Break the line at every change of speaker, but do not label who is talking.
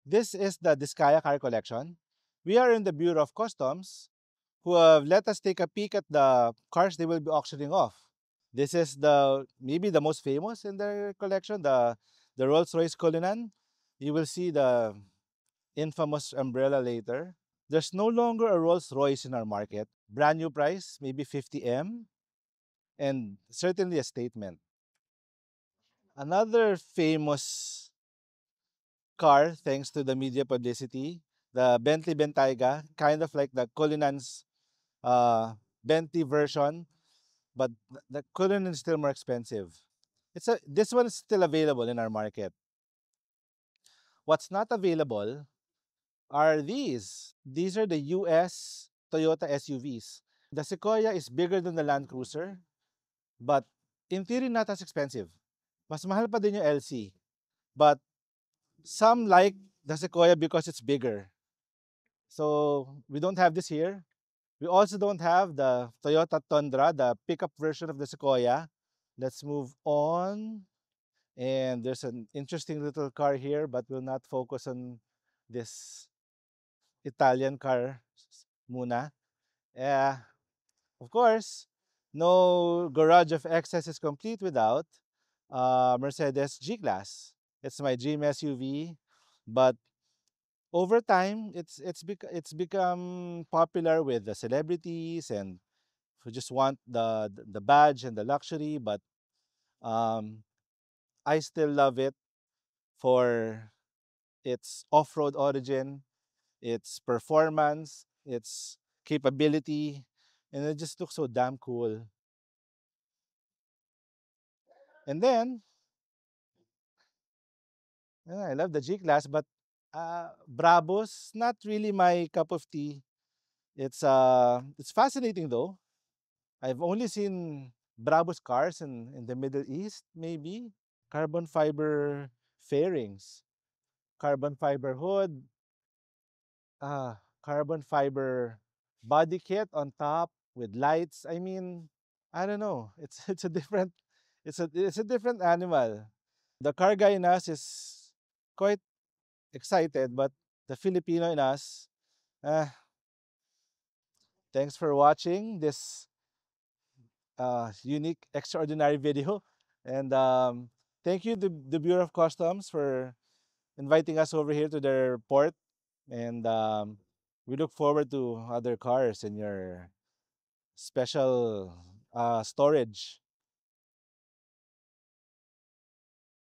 This is the Discaya car collection. We are in the Bureau of Customs who have let us take a peek at the cars they will be auctioning off. This is the maybe the most famous in their collection, the Rolls-Royce Cullinan. You will see the infamous umbrella later. There's no longer a Rolls-Royce in our market. Brand new price, maybe 50M, and certainly a statement. Another famous car, thanks to the media publicity, the Bentley Bentayga, kind of like the Cullinan's Bentley version, but the Cullinan is still more expensive. This one is still available in our market. What's not available are these. These are the US Toyota SUVs. The Sequoia is bigger than the Land Cruiser, but in theory not as expensive. Mas mahal pa din yung LC. But some like the Sequoia because it's bigger. So we don't have this here. We also don't have the Toyota Tundra, the pickup version of the Sequoia. Let's move on. And there's an interesting little car here, but we'll not focus on this Italian car muna. Yeah, of course, no garage of excess is complete without Mercedes G-Class. It's my dream SUV, but over time, it's become popular with the celebrities and who just want the badge and the luxury. But um, I still love it for its off-road origin, its performance, its capability, and it just looks so damn cool. And then I love the G class, but Brabus not really my cup of tea. It's fascinating though. I've only seen Brabus cars in the Middle East, maybe carbon fiber fairings, carbon fiber hood, carbon fiber body kit on top with lights. I mean, I don't know. It's a different it's a different animal. The car guy in us is quite excited, but the Filipino in us, uh, thanks for watching this unique, extraordinary video. And thank you to the Bureau of Customs for inviting us over here to their port. And we look forward to other cars in your special storage.